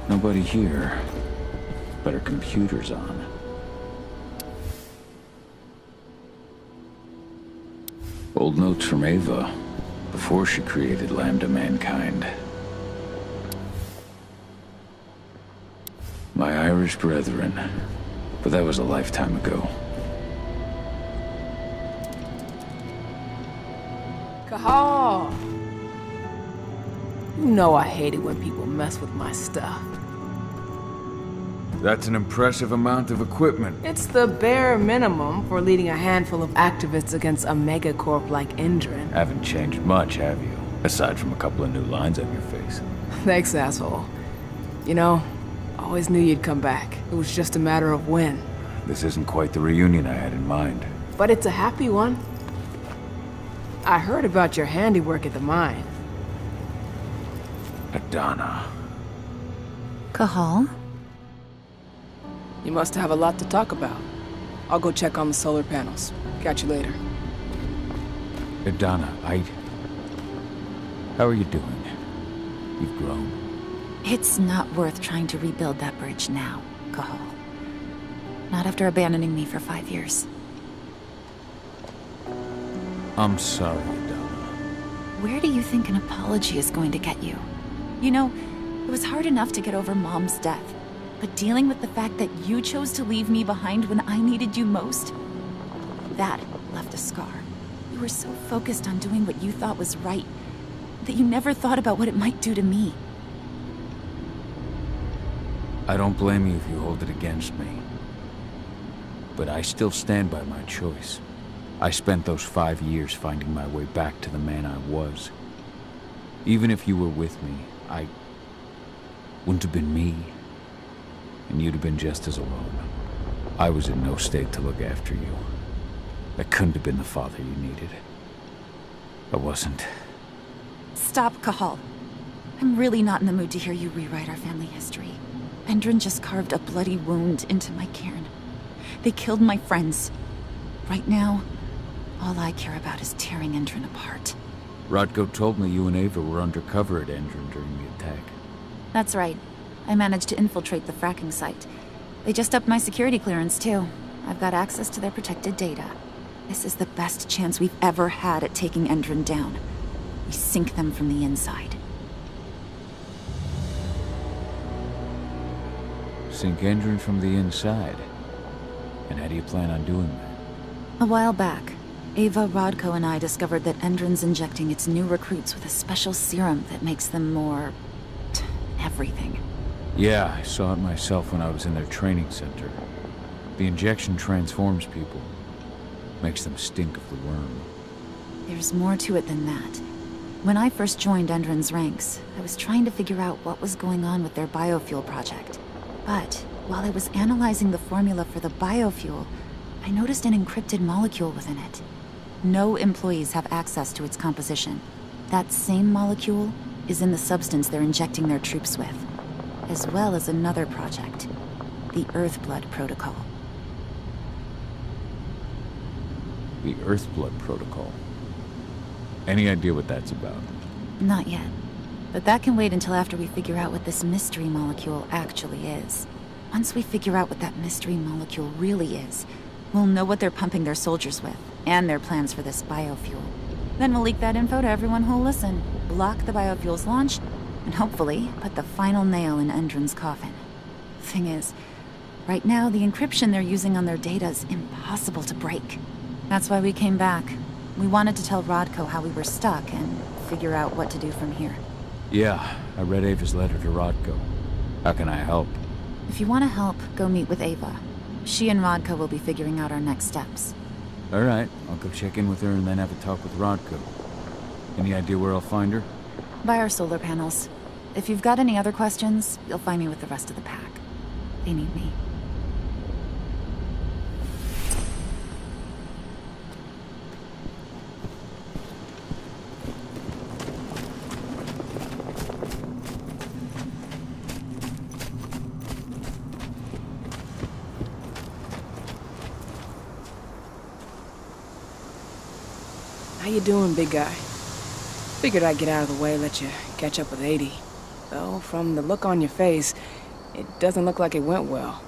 Nobody here, but her computer's on. Old notes from Ava, before she created Lambda Mankind. My Irish brethren, but that was a lifetime ago. Cahal! You know I hate it when people mess with my stuff. That's an impressive amount of equipment. It's the bare minimum for leading a handful of activists against a megacorp like Endron. Haven't changed much, have you? Aside from a couple of new lines on your face. Thanks, asshole. You know, always knew you'd come back. It was just a matter of when. This isn't quite the reunion I had in mind. But it's a happy one. I heard about your handiwork at the mine. Adana. Cahal? You must have a lot to talk about. I'll go check on the solar panels. Catch you later. Adana, how are you doing? You've grown. It's not worth trying to rebuild that bridge now, Cahal. Not after abandoning me for 5 years. I'm sorry, Adana. Where do you think an apology is going to get you? You know, it was hard enough to get over Mom's death. But dealing with the fact that you chose to leave me behind when I needed you most, that left a scar. You were so focused on doing what you thought was right, that you never thought about what it might do to me. I don't blame you if you hold it against me. But I still stand by my choice. I spent those 5 years finding my way back to the man I was. Even if you were with me, I wouldn't have been me. And you'd have been just as alone. I was in no state to look after you. I couldn't have been the father you needed. I wasn't. Stop, Cahal. I'm really not in the mood to hear you rewrite our family history. Endron just carved a bloody wound into my cairn. They killed my friends. Right now, all I care about is tearing Endron apart. Rodko told me you and Ava were undercover at Endron during the attack. That's right. I managed to infiltrate the fracking site. They just upped my security clearance, too. I've got access to their protected data. This is the best chance we've ever had at taking Endron down. We sink them from the inside. Sink Endron from the inside? And how do you plan on doing that? A while back, Ava, Rodko, and I discovered that Endron's injecting its new recruits with a special serum that makes them more... everything. Yeah, I saw it myself when I was in their training center. The injection transforms people. Makes them stink of the worm. There's more to it than that. When I first joined Endron's ranks, I was trying to figure out what was going on with their biofuel project. But while I was analyzing the formula for the biofuel, I noticed an encrypted molecule within it. No employees have access to its composition. That same molecule is in the substance they're injecting their troops with, as well as another project, the EARTHBLOOD protocol. The EARTHBLOOD protocol? Any idea what that's about? Not yet. But that can wait until after we figure out what this mystery molecule actually is. Once we figure out what that mystery molecule really is, we'll know what they're pumping their soldiers with, and their plans for this biofuel. Then we'll leak that info to everyone who'll listen, block the biofuel's launch, and hopefully put the final nail in Endron's coffin. Thing is, right now the encryption they're using on their data is impossible to break. That's why we came back. We wanted to tell Rodko how we were stuck and figure out what to do from here. Yeah, I read Ava's letter to Rodko. How can I help? If you want to help, go meet with Ava. She and Rodko will be figuring out our next steps. Alright, I'll go check in with her and then have a talk with Rodko. Any idea where I'll find her? By our solar panels. If you've got any other questions, you'll find me with the rest of the pack. They need me. How you doing, big guy? Figured I'd get out of the way, let you catch up with 80. Though, from the look on your face, it doesn't look like it went well.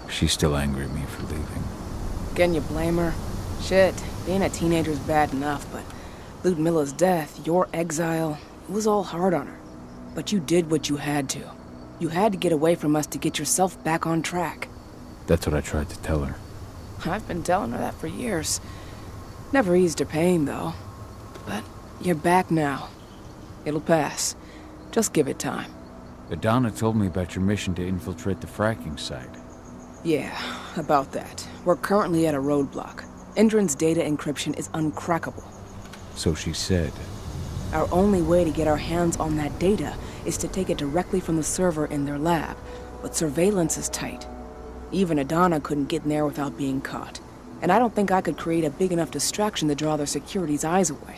She's still angry at me for leaving. Can you blame her? Shit, being a teenager's bad enough, but Ludmilla's death, your exile, it was all hard on her. But you did what you had to. You had to get away from us to get yourself back on track. That's what I tried to tell her. I've been telling her that for years. Never eased her pain, though. But you're back now. It'll pass. Just give it time. Adana told me about your mission to infiltrate the fracking site. Yeah, about that. We're currently at a roadblock. Endron's data encryption is uncrackable. So she said. Our only way to get our hands on that data is to take it directly from the server in their lab, but surveillance is tight. Even Adana couldn't get in there without being caught. And I don't think I could create a big enough distraction to draw their security's eyes away.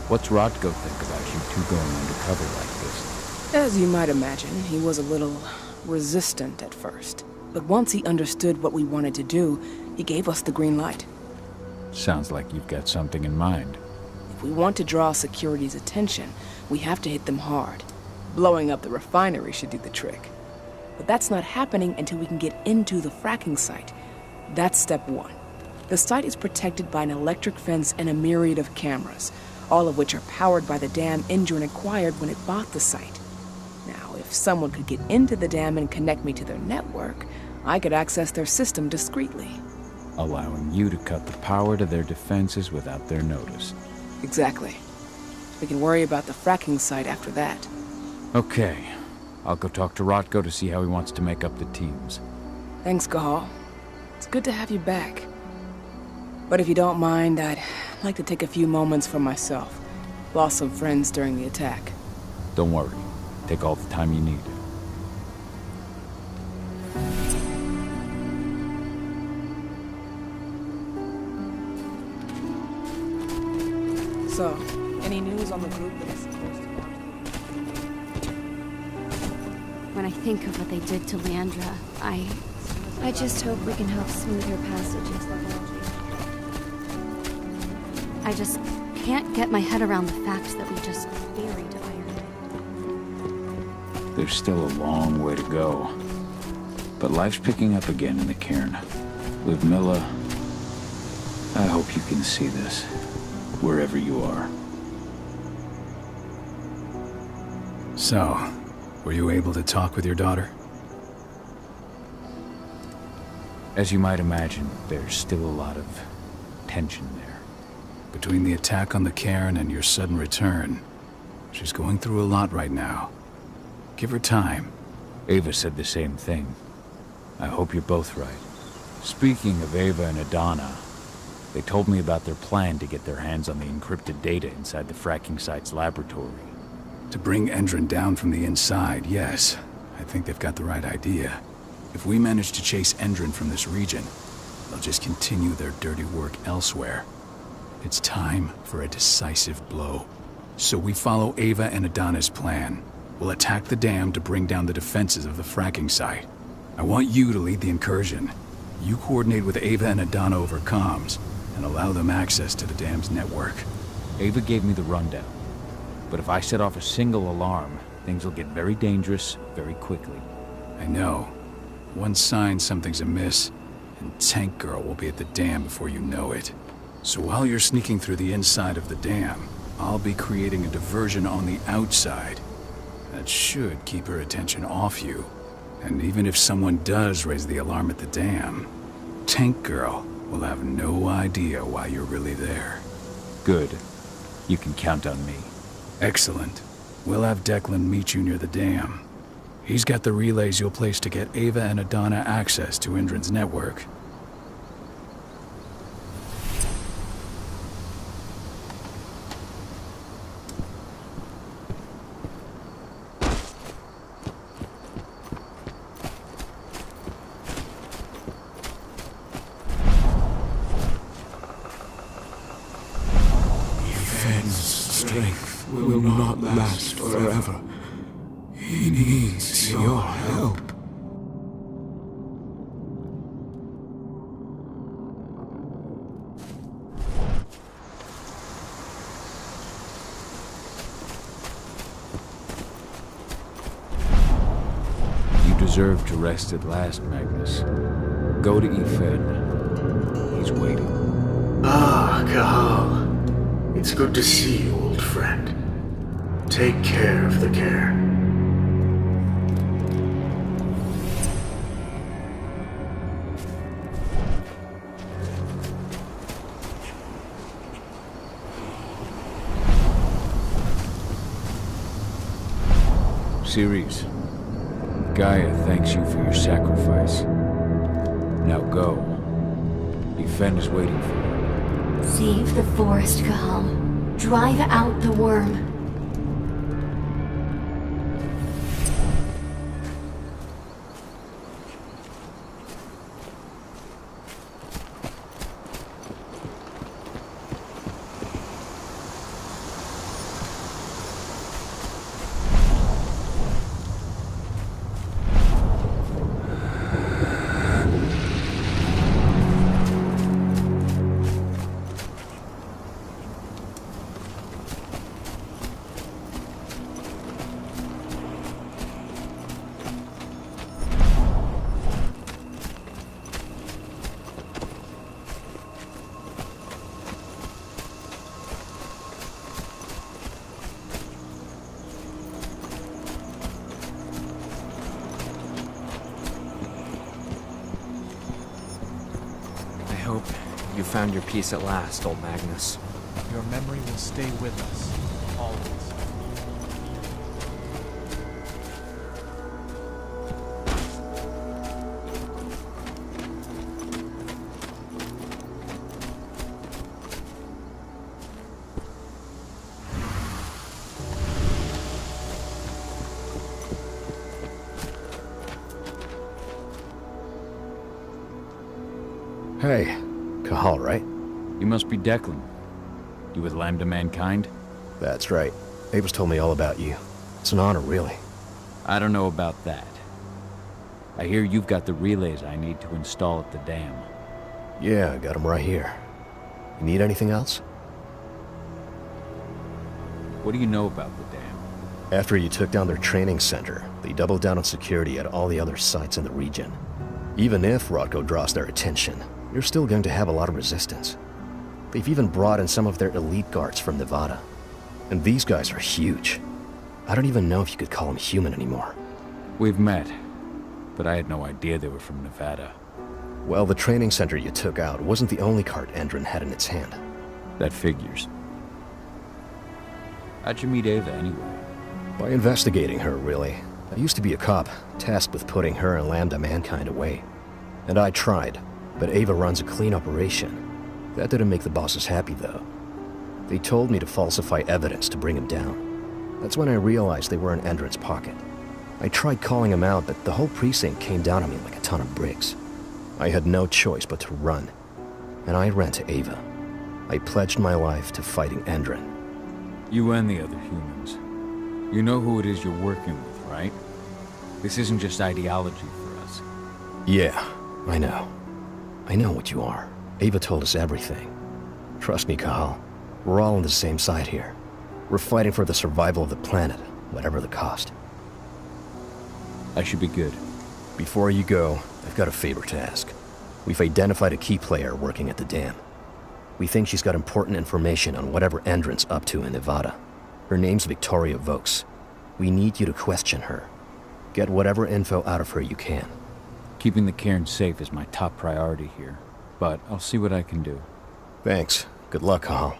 What's Rodko think about you two going undercover like this? As you might imagine, he was a little resistant at first. But once he understood what we wanted to do, he gave us the green light. Sounds like you've got something in mind. If we want to draw security's attention, we have to hit them hard. Blowing up the refinery should do the trick. But that's not happening until we can get into the fracking site. That's step one. The site is protected by an electric fence and a myriad of cameras, all of which are powered by the dam Endron acquired when it bought the site. Now, if someone could get into the dam and connect me to their network, I could access their system discreetly. Allowing you to cut the power to their defenses without their notice. Exactly. We can worry about the fracking site after that. Okay. I'll go talk to Rodko to see how he wants to make up the teams. Thanks, Cahal. It's good to have you back. But if you don't mind, I'd like to take a few moments for myself. Lost some friends during the attack. Don't worry. Take all the time you need. So, any news on the group that is supposed to... When I think of what they did to Leandra, I just hope we can help smooth her passage into the world. I just can't get my head around the fact that we just buried Iron. There's still a long way to go. But life's picking up again in the cairn. Ludmilla, I hope you can see this, wherever you are. So, were you able to talk with your daughter? As you might imagine, there's still a lot of tension there. Between the attack on the cairn and your sudden return, she's going through a lot right now. Give her time. Ava said the same thing. I hope you're both right. Speaking of Ava and Adana, they told me about their plan to get their hands on the encrypted data inside the fracking site's laboratory. To bring Endron down from the inside, yes. I think they've got the right idea. If we manage to chase Endron from this region, they'll just continue their dirty work elsewhere. It's time for a decisive blow. So we follow Ava and Adana's plan. We'll attack the dam to bring down the defenses of the fracking site. I want you to lead the incursion. You coordinate with Ava and Adana over comms, and allow them access to the dam's network. Ava gave me the rundown. But if I set off a single alarm, things will get very dangerous very quickly. I know. One sign something's amiss, and Tank Girl will be at the dam before you know it. So while you're sneaking through the inside of the dam, I'll be creating a diversion on the outside. That should keep her attention off you. And even if someone does raise the alarm at the dam, Tank Girl will have no idea why you're really there. Good. You can count on me. Excellent. We'll have Declan meet you near the dam. He's got the relays you'll place to get Ava and Adana access to Endron's network. Strength will not last forever. He needs your help. deserve to rest at last, Magnus. Go to Efen. He's waiting. Ah, Cahal. It's good to see you, old friend. Take care of the care. Ceres, Gaia thanks you for your sacrifice. Now go. Efen is waiting for you. Save the forest, Cahal. Drive out the worm. You found your peace at last, old Magnus. Your memory will stay with us, always. Hey. Cahal, right? You must be Declan. You with Lambda Mankind? That's right. Ava's told me all about you. It's an honor, really. I don't know about that. I hear you've got the relays I need to install at the dam. Yeah, I got them right here. You need anything else? What do you know about the dam? After you took down their training center, they doubled down on security at all the other sites in the region. Even if Rodko draws their attention, you're still going to have a lot of resistance. They've even brought in some of their elite guards from Nevada. And these guys are huge. I don't even know if you could call them human anymore. We've met, but I had no idea they were from Nevada. Well, the training center you took out wasn't the only card Endron had in its hand. That figures. How'd you meet Ava anyway? By investigating her, really. I used to be a cop, tasked with putting her and Lambda Mankind away. And I tried. But Ava runs a clean operation. That didn't make the bosses happy, though. They told me to falsify evidence to bring him down. That's when I realized they were in Endron's pocket. I tried calling him out, but the whole precinct came down on me like a ton of bricks. I had no choice but to run. And I ran to Ava. I pledged my life to fighting Endron. You and the other humans. You know who it is you're working with, right? This isn't just ideology for us. Yeah, I know. I know what you are. Ava told us everything. Trust me, Cahal. We're all on the same side here. We're fighting for the survival of the planet, whatever the cost. I should be good. Before you go, I've got a favor to ask. We've identified a key player working at the dam. We think she's got important information on whatever Endron's up to in Nevada. Her name's Victoria Vokes. We need you to question her. Get whatever info out of her you can. Keeping the cairn safe is my top priority here, but I'll see what I can do. Thanks. Good luck, Cahal.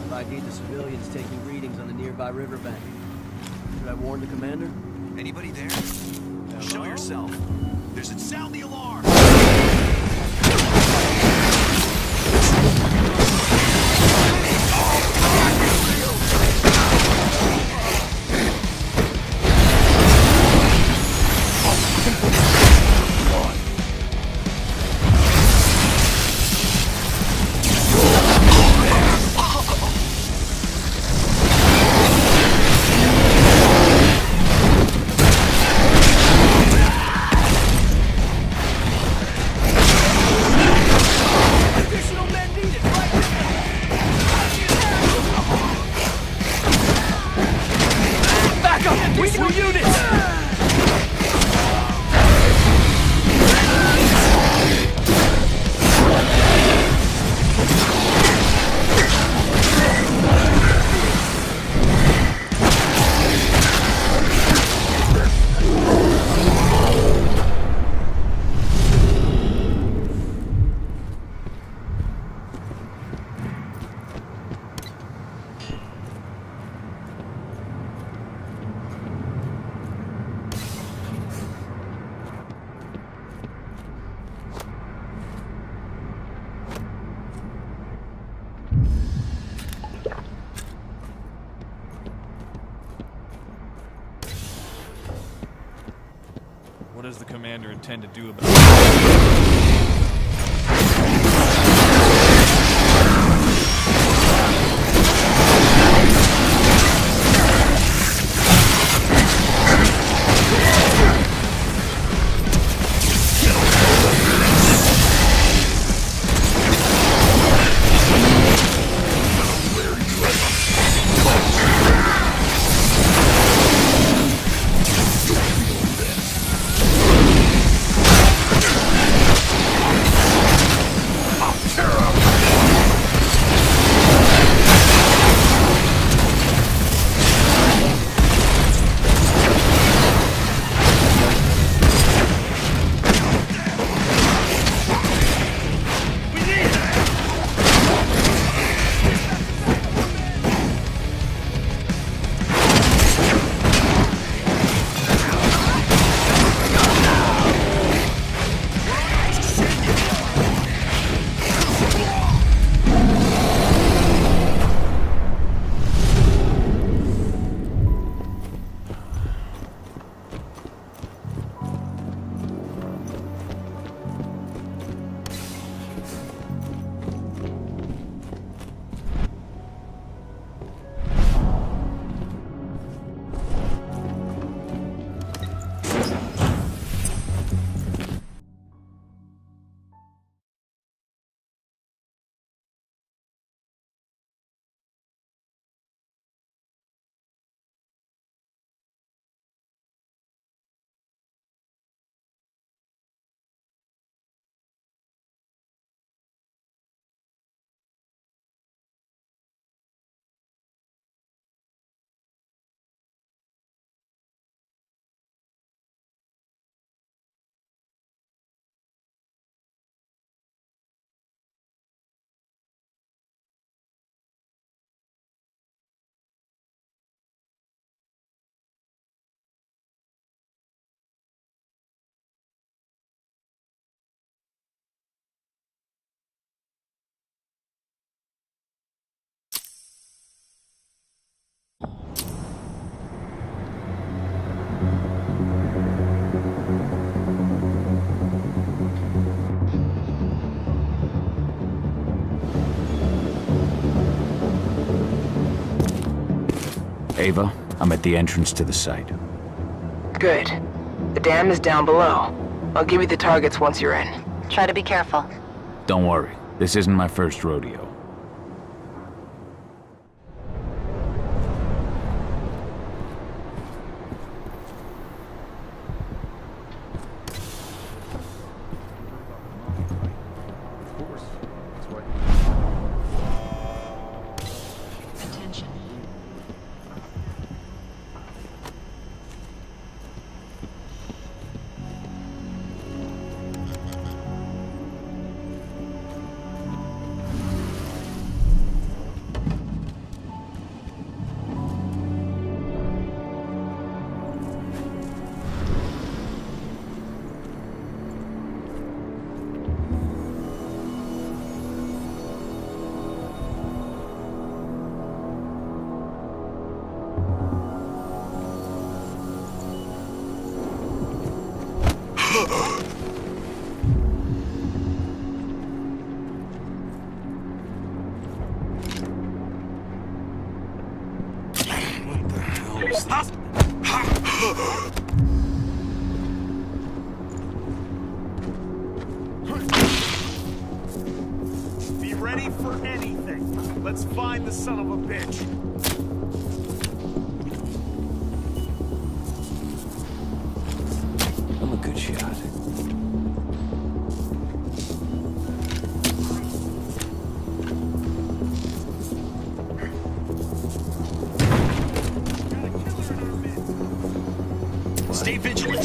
I need the civilians taking readings nearby riverbank. Should I warn the commander? Anybody there? Show yourself. There's a sound the alarm. What does the commander intend to do about it? Ava, I'm at the entrance to the site. Good. The dam is down below. I'll give you the targets once you're in. Try to be careful. Don't worry, this isn't my first rodeo. ready for anything. Let's find the son of a bitch. I'm a good shot. Stay vigilant.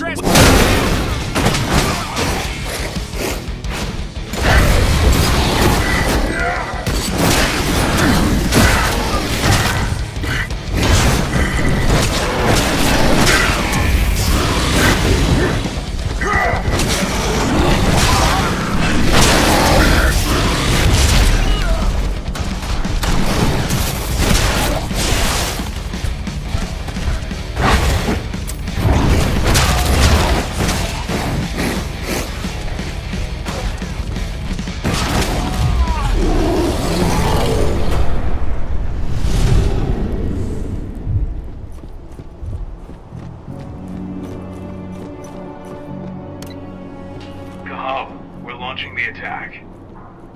Cahal, we're launching the attack.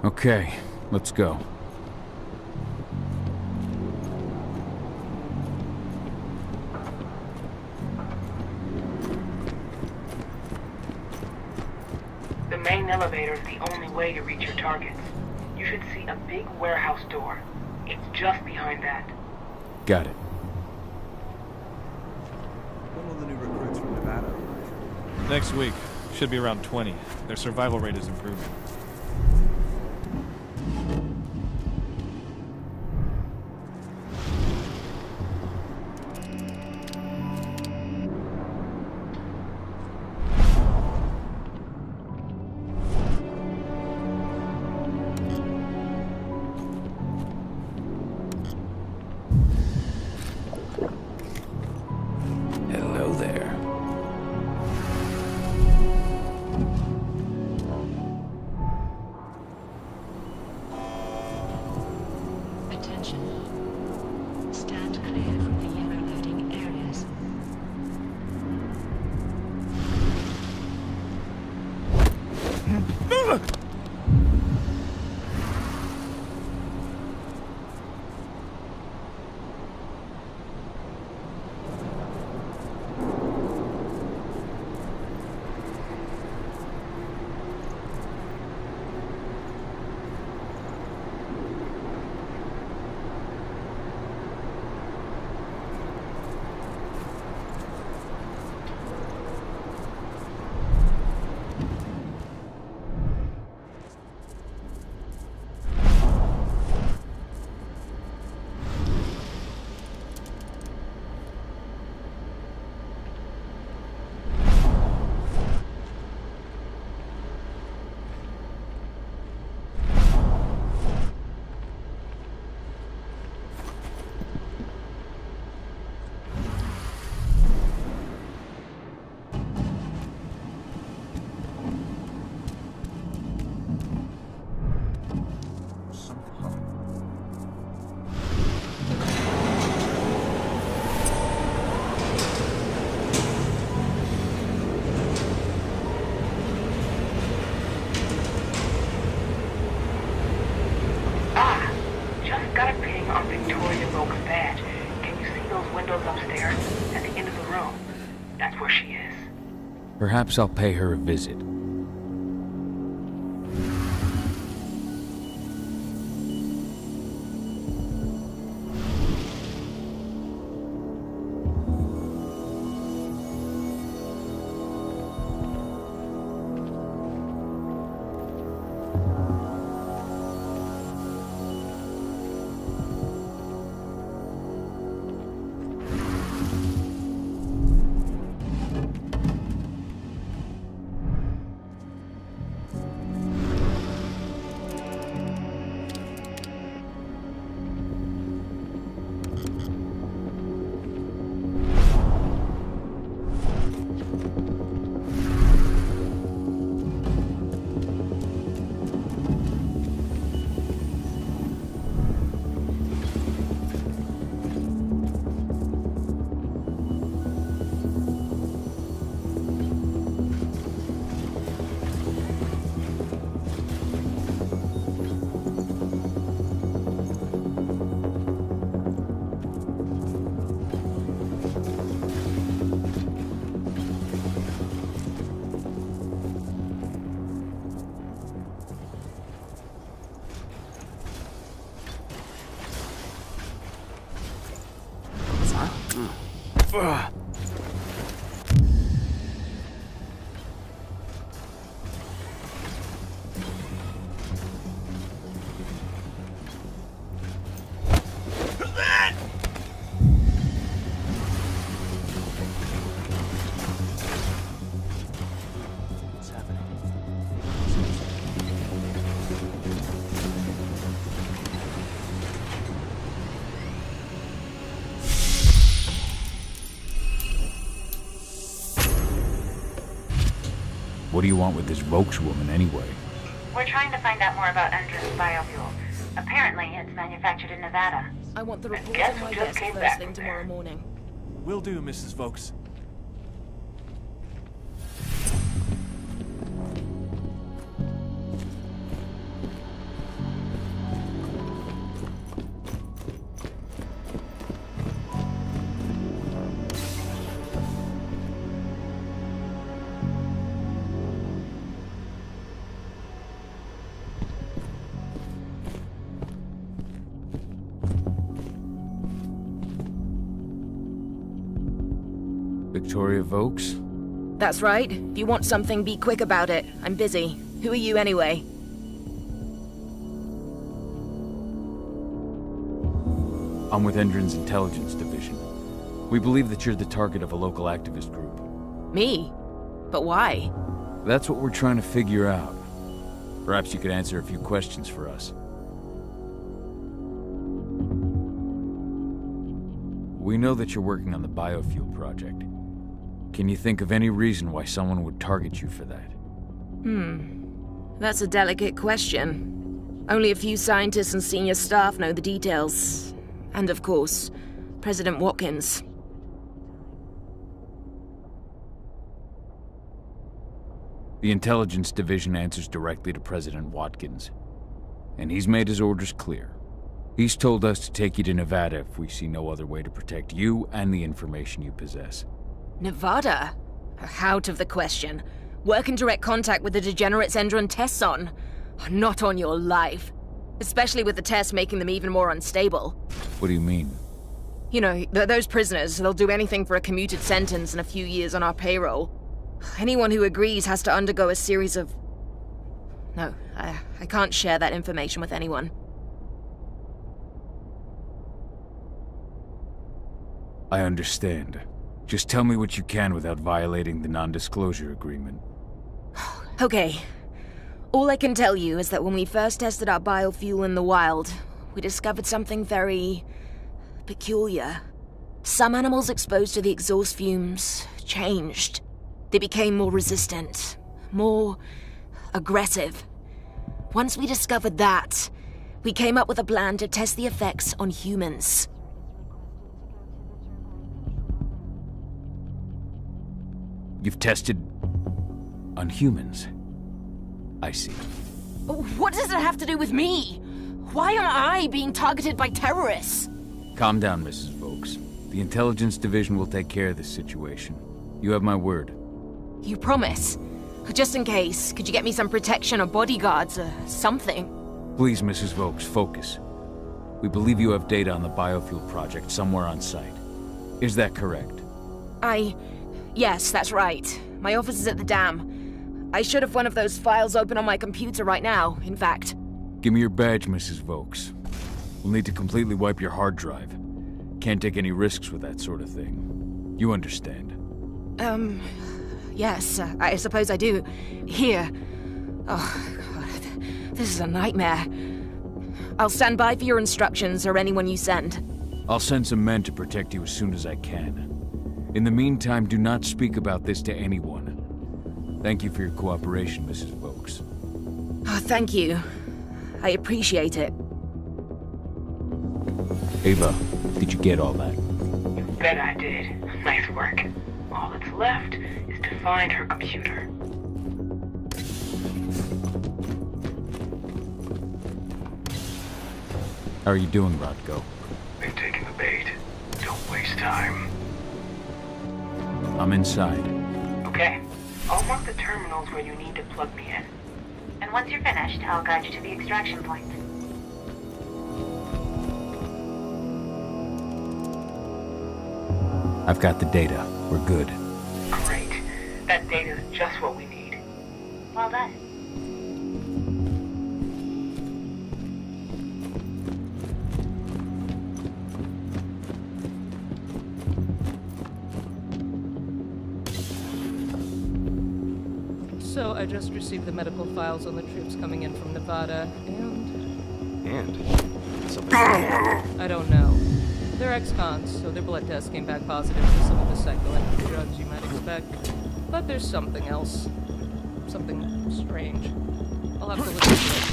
Okay, let's go. The main elevator is the only way to reach your targets. You should see a big warehouse door. It's just behind that. Got it. When will the new recruits from Nevada arrive? Next week. Should be around 20. Their survival rate is improving. Hello there. Attention. Stand clear from the yellow loading areas. Perhaps I'll pay her a visit. What do you want with this Vokes woman, anyway? We're trying to find out more about Endron's biofuel. Apparently, it's manufactured in Nevada. I want the report Guess on who my just desk came first back thing from tomorrow there? morning. Will do, Mrs. Vokes. Victoria Vokes? That's right. If you want something, be quick about it. I'm busy. Who are you anyway? I'm with Endron's intelligence division. We believe that you're the target of a local activist group. Me? But why? That's what we're trying to figure out. Perhaps you could answer a few questions for us. We know that you're working on the biofuel project. Can you think of any reason why someone would target you for that? That's a delicate question. Only a few scientists and senior staff know the details. And of course, President Watkins. The intelligence division answers directly to President Watkins. And he's made his orders clear. He's told us to take you to Nevada if we see no other way to protect you and the information you possess. Nevada? Out of the question. Work in direct contact with the degenerates Endron tests on. Not on your life. Especially with the tests making them even more unstable. What do you mean? You know, those prisoners, they'll do anything for a commuted sentence and a few years on our payroll. Anyone who agrees has to undergo a series of... No, I can't share that information with anyone. I understand. Just tell me what you can without violating the non-disclosure agreement. Okay. All I can tell you is that when we first tested our biofuel in the wild, we discovered something very... peculiar. Some animals exposed to the exhaust fumes changed. They became more resistant, more aggressive. Once we discovered that, we came up with a plan to test the effects on humans. You've tested... on humans? I see. What does it have to do with me? Why am I being targeted by terrorists? Calm down, Mrs. Vokes. The intelligence division will take care of this situation. You have my word. You promise? Just in case, could you get me some protection or bodyguards or something? Please, Mrs. Vokes, focus. We believe you have data on the biofuel project somewhere on site. Is that correct? Yes, that's right. My office is at the dam. I should have one of those files open on my computer right now, in fact. Give me your badge, Mrs. Vokes. We'll need to completely wipe your hard drive. Can't take any risks with that sort of thing. You understand. Yes, I suppose I do. Here. Oh, God. This is a nightmare. I'll stand by for your instructions or anyone you send. I'll send some men to protect you as soon as I can. In the meantime, do not speak about this to anyone. Thank you for your cooperation, Mrs. Vokes. Oh, thank you. I appreciate it. Ava, did you get all that? You bet I did. Nice work. All that's left is to find her computer. How are you doing, Rodko? They've taken the bait. Don't waste time. I'm inside. Okay. I'll mark the terminals where you need to plug me in. And once you're finished, I'll guide you to the extraction point. I've got the data. We're good. Great. That data's just what we need. Well done. So I just received the medical files on the troops coming in from Nevada, and something. I don't know. They're ex-cons, so their blood test came back positive for some of the psychoactive drugs you might expect. But there's something else. Something strange. I'll have to look into it.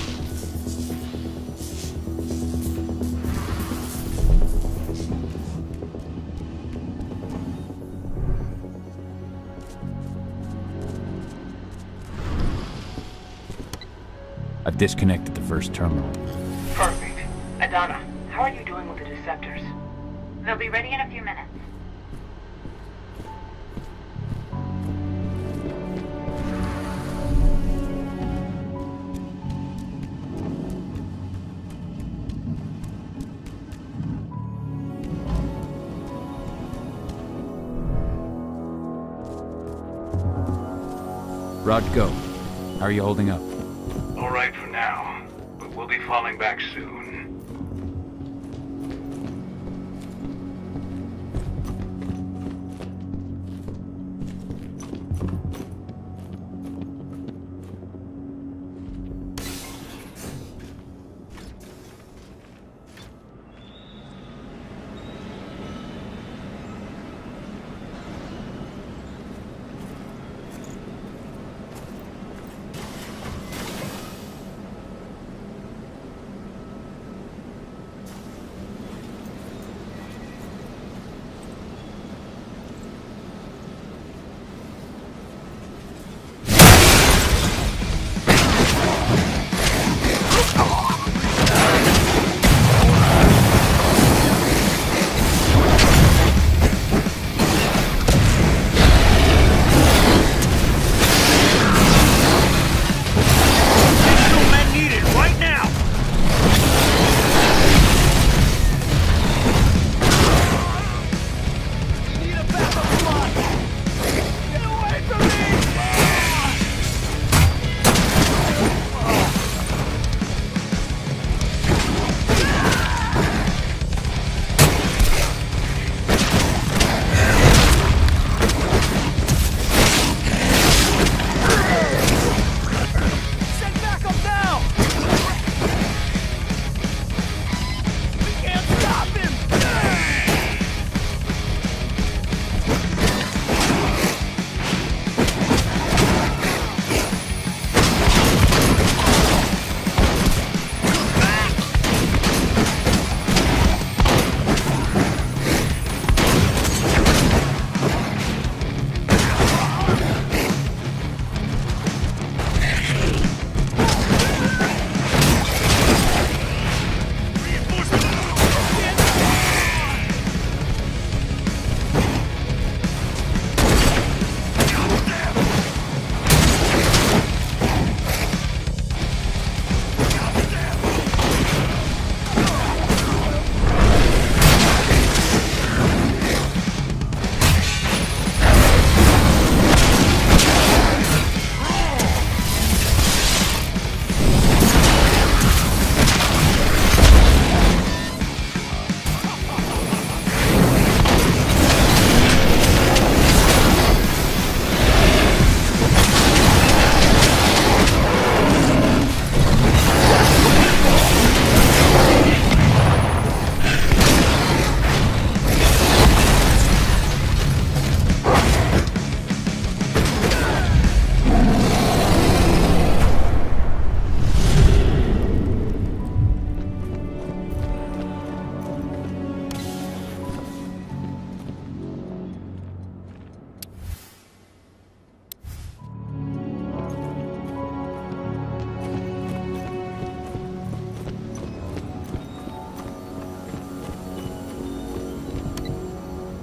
I've disconnected the first terminal. Perfect. Adana, how are you doing with the deceptors? They'll be ready in a few minutes. Rod, go. How are you holding up? All right for now, but we'll be falling back soon.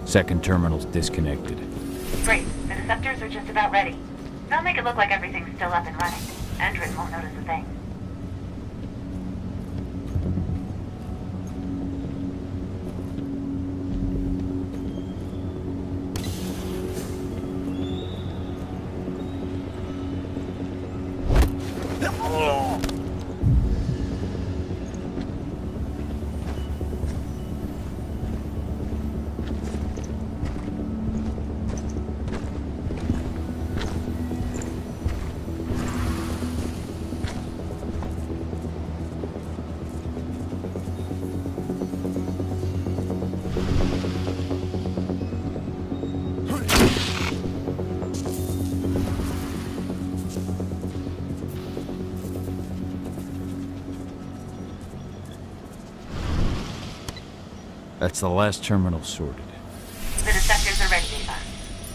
Second terminal's disconnected. Great. The deceptors are just about ready. They'll make it look like everything's still up and running. Endrin won't notice a thing. That's the last terminal sorted. The detectors are ready, Ava.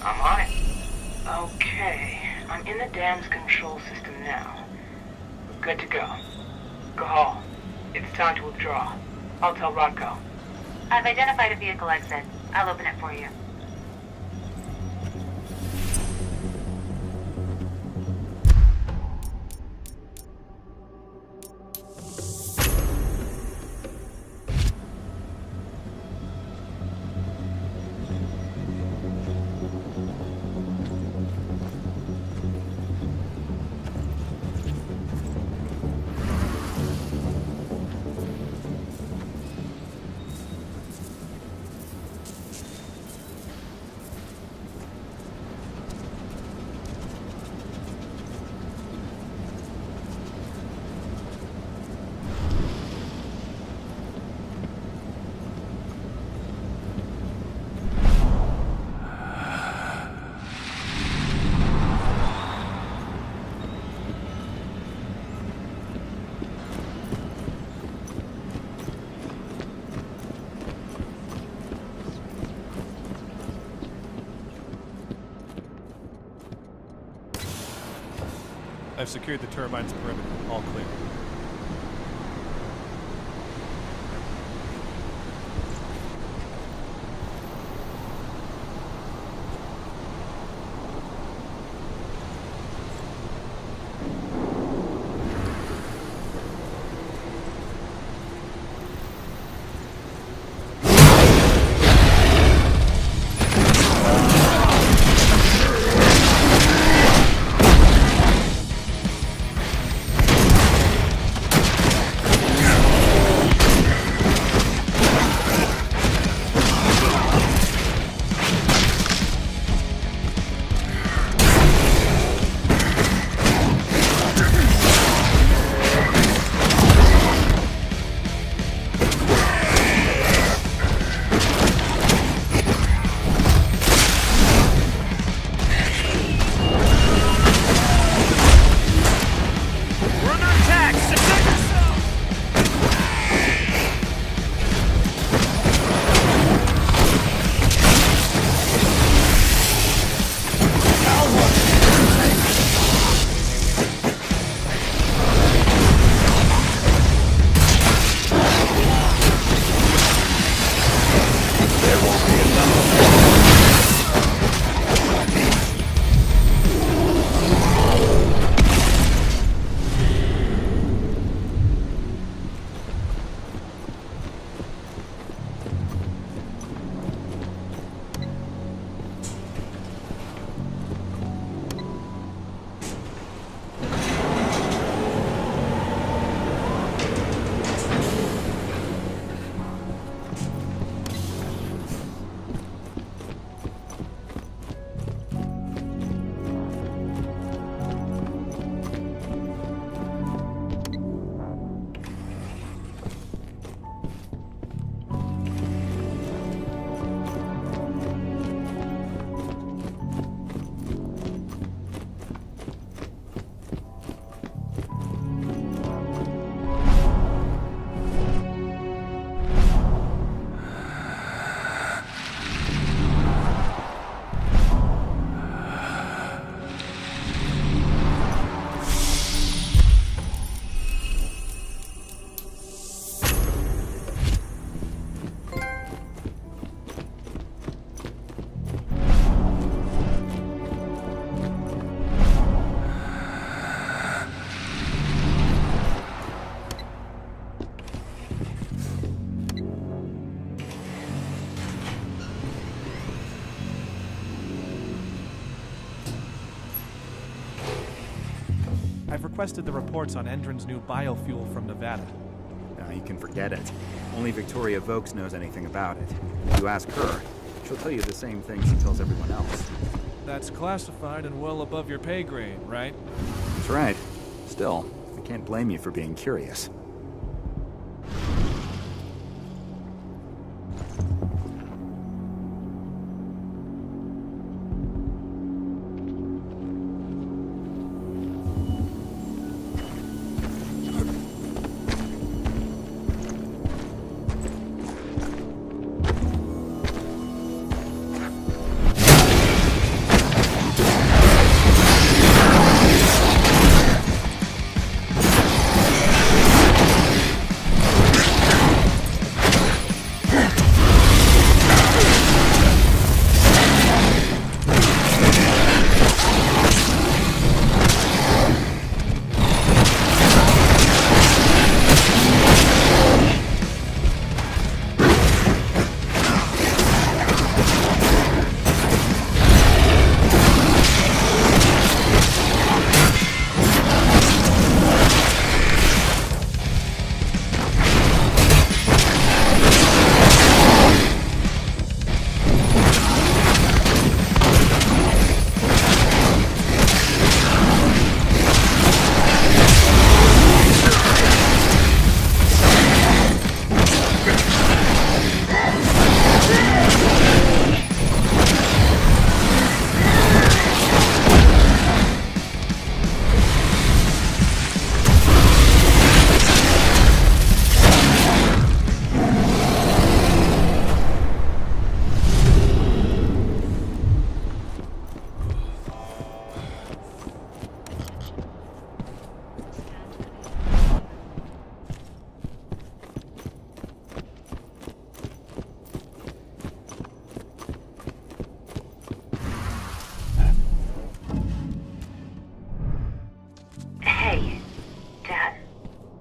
I'm on it. Okay, I'm in the dam's control system now. We're good to go. Cahal, it's time to withdraw. I'll tell Rodko. I've identified a vehicle exit. I'll open it for you. I've secured the turbine's perimeter. All clear. requested the reports on Endron's new biofuel from Nevada. You can forget it. Only Victoria Vokes knows anything about it. If you ask her, she'll tell you the same thing she tells everyone else. That's classified and well above your pay grade, right? That's right. Still, I can't blame you for being curious.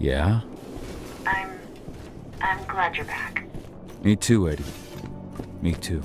Yeah? I'm glad you're back. Me too, Eddie. Me too.